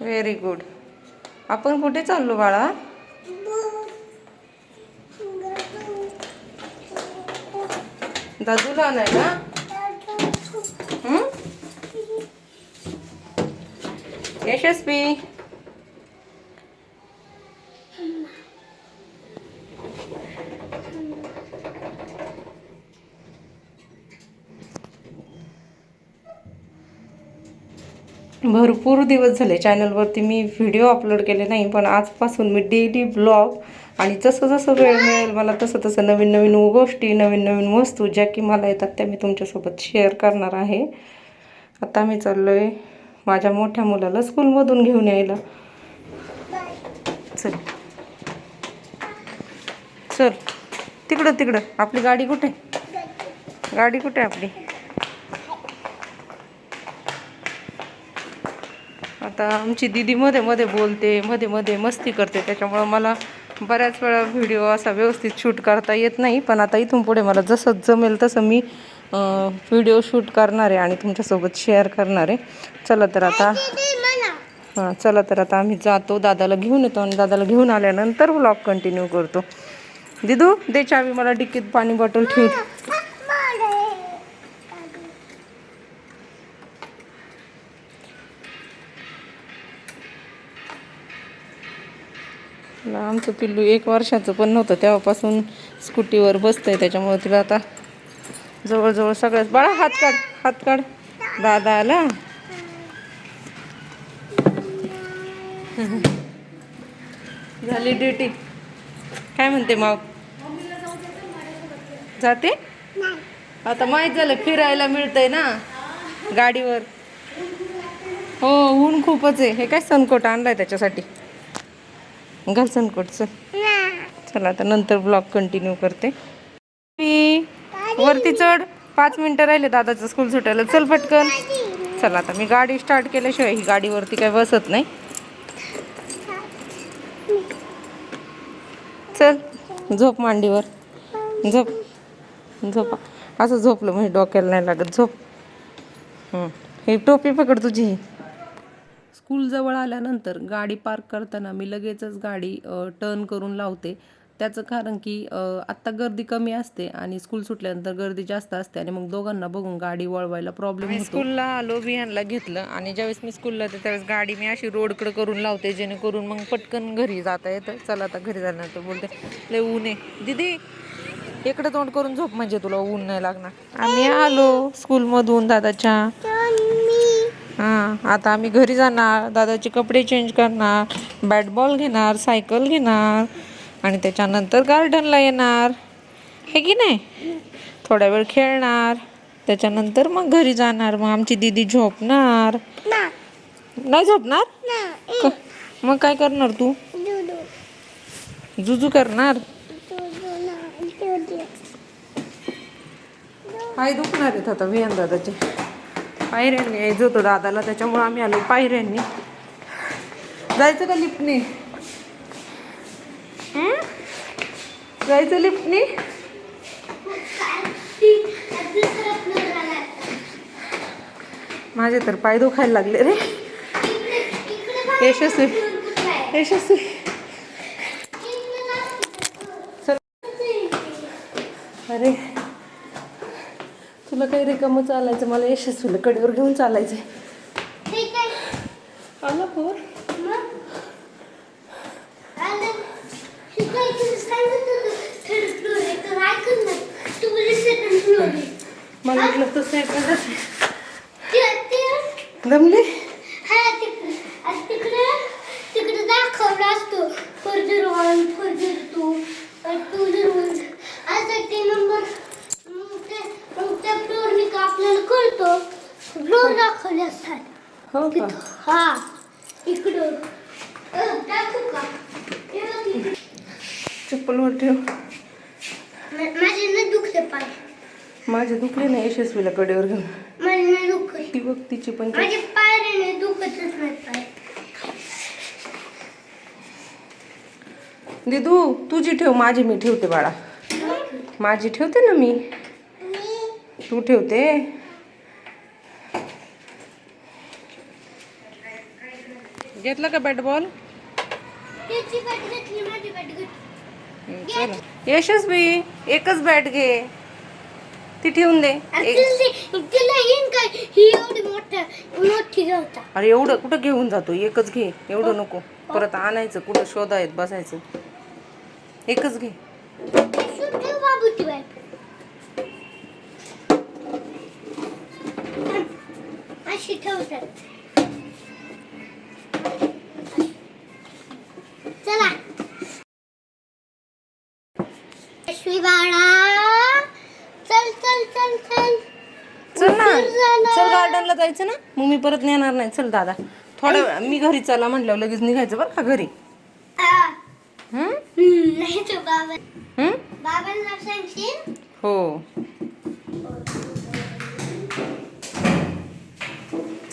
Very good. आपण कुठे चाललो बाळा? दादूला आणायला? यशस्वी, भरपूर दिवस झाले चॅनलवरती मी व्हिडिओ अपलोड केले नाही, पण आजपासून मी डेली ब्लॉग आणि जसं जसं वेळ मिळेल मला तसं तसं नवीन नवीन गोष्टी, नवीन नवीन वस्तू ज्या की मला येतात त्या मी तुमच्यासोबत शेअर करणार आहे. आता मी चाललो आहे माझ्या मोठ्या मुलाला स्कूलमधून घेऊन यायला. चल चल, तिकडं तिकडं. आपली गाडी कुठे? गाडी कुठे आपली? आता आमची दीदी मध्ये मध्ये बोलते, मध्ये मध्ये मस्ती करते, त्याच्यामुळं मला बऱ्याच वेळा व्हिडिओ असा व्यवस्थित शूट करता येत नाही. पण आता इथून पुढे मला जसं जमेल तसं मी व्हिडिओ शूट करणार आहे आणि तुमच्यासोबत शेअर करणार आहे. चला तर आता चला तर आता आम्ही जातो, दादाला घेऊन येतो आणि दादाला घेऊन आल्यानंतर व्लॉग कंटिन्यू करतो. दिदू दे चावी, मला डिक्कीत पाणी बॉटल ठेवू. आमचं पिल्लू 1 वर्षाचं पण नव्हतं तेव्हापासून स्कूटीवर बसतंय, त्याच्यामुळे तिला आता जवळजवळ सगळ्याच. बाळा हात काढ, हात काढ. दादा आला. झाली ड्युटी. काय म्हणते माव? जाते आता. माहीत झालं फिरायला मिळतंय ना गाडीवर. हो, ऊन खूपच आहे. हे काय सनकोट आणलाय त्याच्यासाठी. घाल सनकोट. चल चला आता नंतर ब्लॉग कंटिन्यू करते. वरती चढ, 5 मिनिटं राहिले दादाचं स्कूल सुटायला. चल पटकन. चला आता मी गाडी स्टार्ट केल्याशिवाय ही गाडीवरती काही बसत नाही. चल झोप मांडीवर. झोप झोपा. असं झोपलं म्हणजे डोक्याला नाही लागत. झोप. ही टोपी पकड तुझी. स्कूल जवळ आल्यानंतर गाडी पार्क करताना मी लगेचच गाडी टर्न करून लावते. त्याचं कारण की आत्ता गर्दी कमी असते आणि स्कूल सुटल्यानंतर गर्दी जास्त असते आणि मग दोघांना बघून गाडी वळवायला प्रॉब्लेम होतो. स्कूलला आलो, बिहानला घेतलं आणि ज्यावेळेस मी स्कूलला येते त्यावेळेस गाडी मी अशी रोडकडे करून लावते, जेणेकरून मग पटकन घरी जाता येतं. चला आता घरी झाल्यानंतर बोलते लय ऊन आहे. दीदी इकडे तोंड करून झोप म्हणजे तुला ऊन नाही लागणार. आम्ही आलो स्कूलमधून दादाच्या. आता आम्ही घरी जाणार, दादाचे कपडे चेंज करणार, बॅट बॉल घेणार, सायकल घेणार आणि त्याच्यानंतर गार्डनला येणार, हे की नाही. थोड्या वेळ खेळणार, त्याच्यानंतर मग घरी जाणार. मग आमची दीदी झोपणार. नाही झोपणार? मग काय करणार तू? जुजू करणार. पाय दुखणार आहेत आता विहान दादाचे. पायऱ्यांनी यायचं होतं दादाला, त्याच्यामुळे आम्ही आलो पायऱ्यांनी. जायचं का लिफ्टने? जायचं लिफ्टने? माझे तर पाय दुखायला लागले रे. यशस्वी, यशस्वी चल. अरे तुला काही रिकामं चालायचं, मला यशस्वीला कडेवर घेऊन चालायचंय. आला फोर. मला वाटलं तर सायकल दमली. तिकडे दाखवला असतो 401, 402, 201 असं ते नंबर. मग त्या फ्लोअरने का आपल्याला कळतो. फ्लोअर दाखवले असतात. हो का? हा इकडं दाखवू का? चप्पलवर ठेव. माझे न दुखले पाय. माझे दुखले नाही यशस्वीला कडेवर घेऊन. माझे न दुखले. ती बघ तिची पण. माझे पाय दुखतच नाही पाय. दिदू तुझी ठेव, माझी मी ठेवते बाळा. माझी ठेवते ना मी, तू ठेवते. घेतला का बॅट बॉल? त्याची बॅट घेतली, माझी बॅट घेतली. चला यशस्वी एकच बॅट घे, ती ठेवून दे. तिला येईन काय, ही एवढी मोठी होता. अरे एवढं कुठं घेऊन जातो, एकच घे, एवढं नको परत आणायचं, कुठं शोधायत बसायचं. एकच घे. ठेव बाबूची बॅट. अशी ठेवतात. चला यशवी बाळा, चल चल चल चल चल ना, उशीर झाला. चल गार्डनला जायचं ना. मग मी परत नेणार नाही. चल दादा, थोड्या वेळा मी घरी चला म्हटल्यावर लगेच निघायचं बरं का घरी. नाही तो बाबा, हम्म? बाबांना सांगशील. हो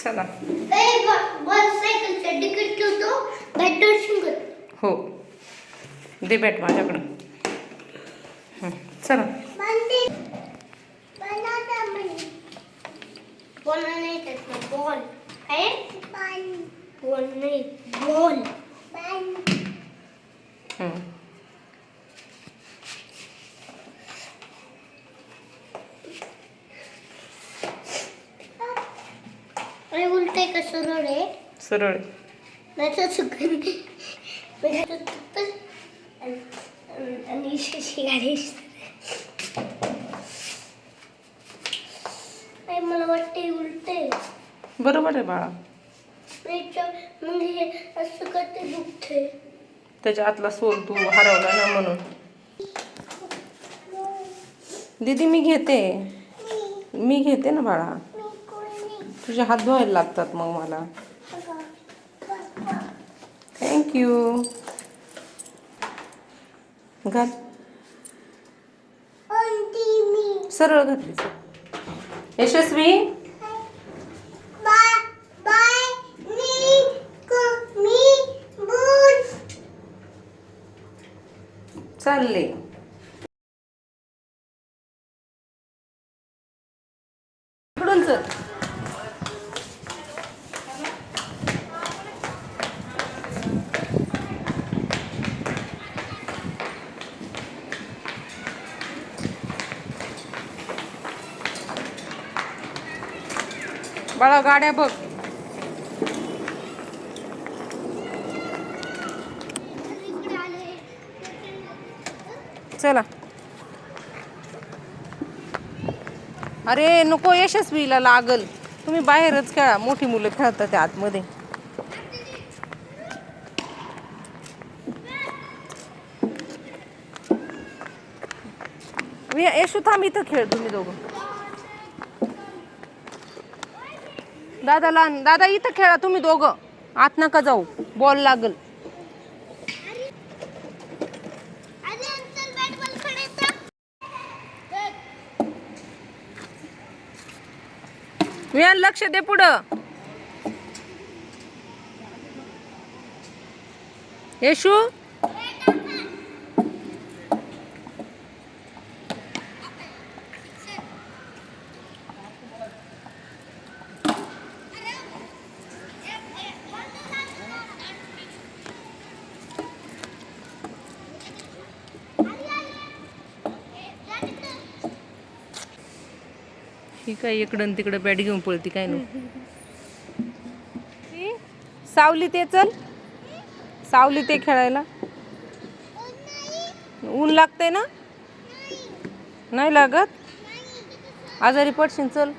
चला. बॉल सायकलच्या तिकीट ठेवतो, बॅट दर्शन कर. हो दे बॅट माझ्याकडं. चला. बॉल नाही त्यात, बॉल काय, बॉल नाही, बॉल. अरे उलटे का सरळ आहे? सरळ. नाही तर चुकून आणि शिशी गाडी. मला वाटते उलटे. बरोबर आहे बाळा. मग हे असं करते दुखते. त्याच्या आतला सोल तू हरवला ना म्हणून. दीदी मी घेते ना बाळा. तुझे हात धुवायला लागतात मग मला. थँक्यू. घाल. सरळ घातली. यशस्वी चालले. इकडून चल. बाळा गाड्या बघ. चला. अरे नको, यशस्वीला लागल. तुम्ही बाहेरच खेळा, मोठी मुलं खेळतात त्या आतमध्ये. यशू थांब, इथं खेळ तुम्ही दोघं. दादा इथं खेळा तुम्ही दोघं, आत नका जाऊ, बॉल लागल. लक्ष दे पुढं. यशू ही काय इकडं तिकडं बॅट घेऊन पळती काय नाही. सावली ते चल, सावली ते खेळायला. ऊन लागतंय ना? नाही लागत? आजारी पडशील. चल.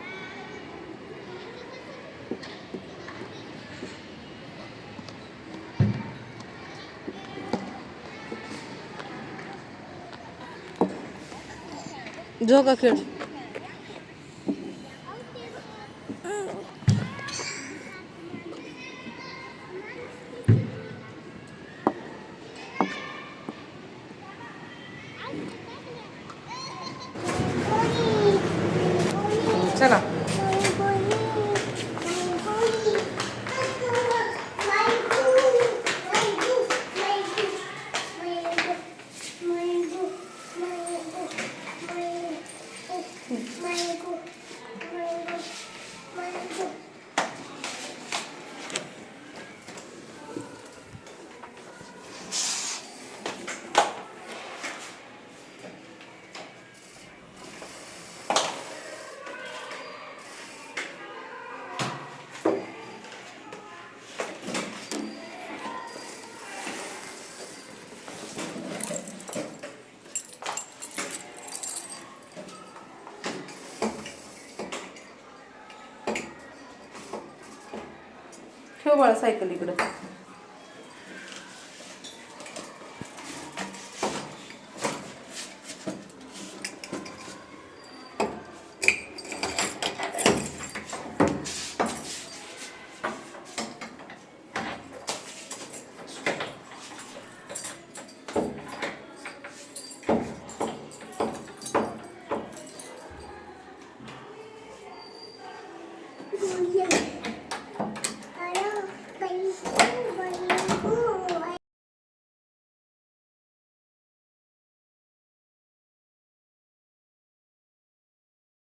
झोका खेळ. चला. ठेव बाळा सायकल इकडं.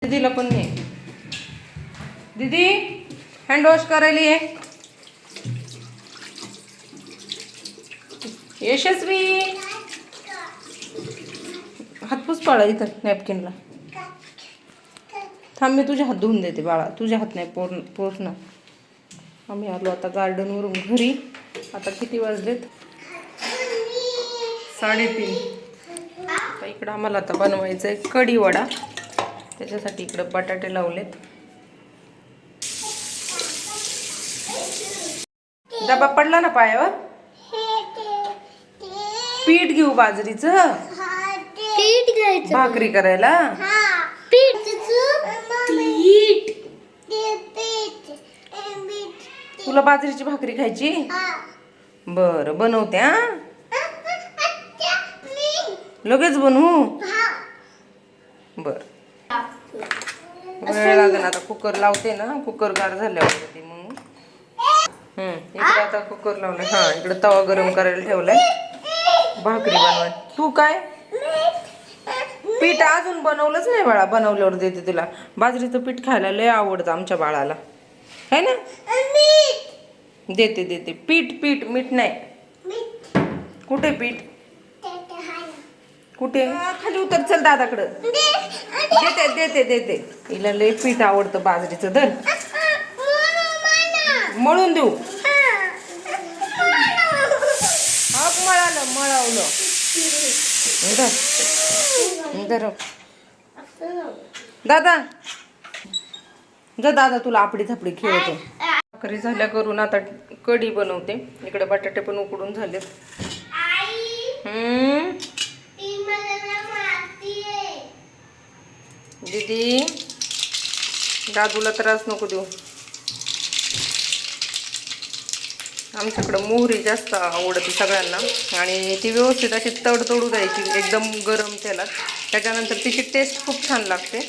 दीदीला पण नाही. दीदी हँड वॉश करायला ये. यशस्वी हातपूस पाळा इथं नॅपकिनला. थांब मी तुझे हात धुवून देते बाळा, तुझे हात नाही पोचणार. आम्ही आलो आता गार्डनवरून घरी. आता किती वाजलेत? 3:30. आता इकडं आम्हाला आता बनवायचं आहे कढी वडा. त्याच्यासाठी इकडं बटाटे लावलेत. डबा पडला ना पायावर. पीठ घेऊ बाजरीचं, पीठ घ्यायचं भाकरी करायला. तुला बाजरीची भाकरी खायची? बरं बनवते. हा लगेच बनवू. बर वेळ लागेल. आता कुकर लावते ना, कुकर गार झाल्यावर ते म्हणून. इकडे आता कुकर लावलाय. हा इकडे तवा गरम करायला ठेवलाय भाकरी बनवाय. तू काय पीठ अजून बनवलंच नाही बाळा? बनवल्यावर देते तुला. बाजरीचं पीठ खायला लय आवडतं आमच्या बाळाला, है ना? देते देते. पीठ पीठ मीठ नाही. कुठे पीठ? कुठे? खाली उतर, चल दादाकडं. देते देते देते. हिला लय पीठ आवडतं बाजरीचं. धर मळून देऊ. मळवलं. धर दादा. जा दादा, तुला आपडी थापडी खेळतो. भाकरी झाल्या करून आता कढी बनवते. इकडे बटाटे पण उकडून झालेत. दीदी दादूला त्रास नको देऊ. आमच्याकडं मोहरी जास्त आवडते सगळ्यांना. आणि ती व्यवस्थित अशी तडतडू द्यायची एकदम गरम तेलात. त्याच्यानंतर तिची टेस्ट खूप छान लागते.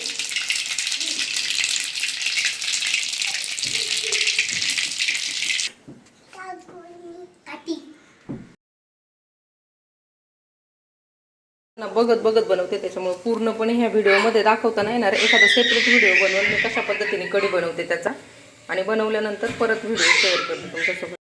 बघत बघत बनवते, त्याच्यामुळे पूर्णपणे ह्या व्हिडिओमध्ये दाखवता नाही येणार. एखादा सेपरेट व्हिडिओ बनवून मी कशा पद्धतीने कढी बनवते त्याचा, आणि बनवल्यानंतर परत व्हिडिओ शेअर करते तुमच्यासोबत.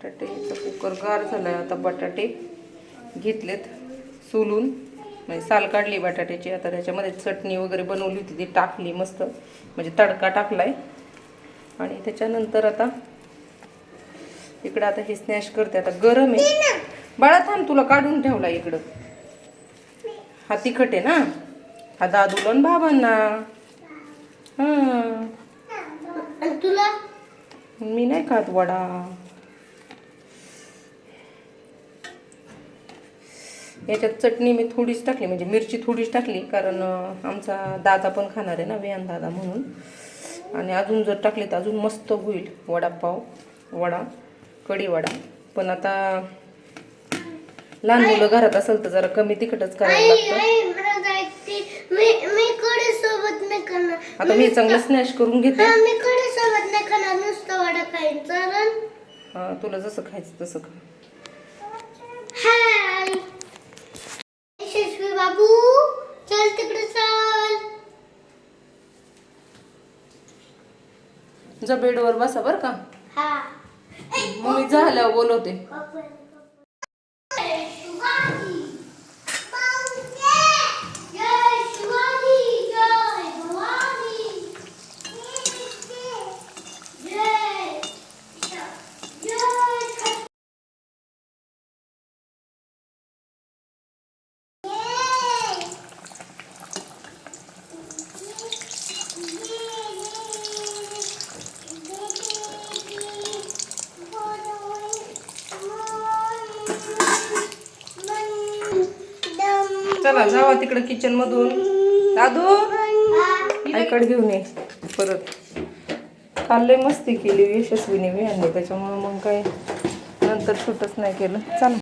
बटाटेचा कुकर गार झालाय. आता बटाटे घेतलेत सोलून, म्हणजे साल काढली बटाट्याची. आता त्याच्यामध्ये चटणी वगैरे बनवली होती ती टाकली मस्त, म्हणजे तडका टाकलाय. आणि त्याच्यानंतर आता इकडं आता हे स्नॅश करते. आता गरम आहे बाळा, थांब तुला काढून ठेवला इकडं. हा तिखट आहे ना, हा दादूला आणि बाबांना. तुला मी नाही खात वडा. याच्यात चटणी मी थोडीच टाकली, म्हणजे मिरची थोडीच टाकली, कारण आमचा दादा पण खाणार आहे ना, विहान दादा म्हणून. आणि अजून जर टाकली तर अजून मस्त होईल वडापाव, वडा, कढी वडा. पण आता लहान मुलं घरात असेल तर जरा कमी तिखटच करायला लागतं. आता मी चांगलं स्नॅश करून घेते. मी कडे सोबत नाही खाणार, नुसतं वडा खाईन. चालेल? हा, तुला जसं खायचं तसं खा. हाय यशस्वी बाबू, चल तिकडे चल. जा बेडवर बसा बरं का. हा मग मी झाल्यावर बोलवते. चला जावा तिकडे किचन मधून. दादू आईकडे घेऊन ये परत. काल लय मस्ती केली यशस्वीने मी, आणि त्याच्यामुळे मग काय नंतर शूटच नाही केलं. चला.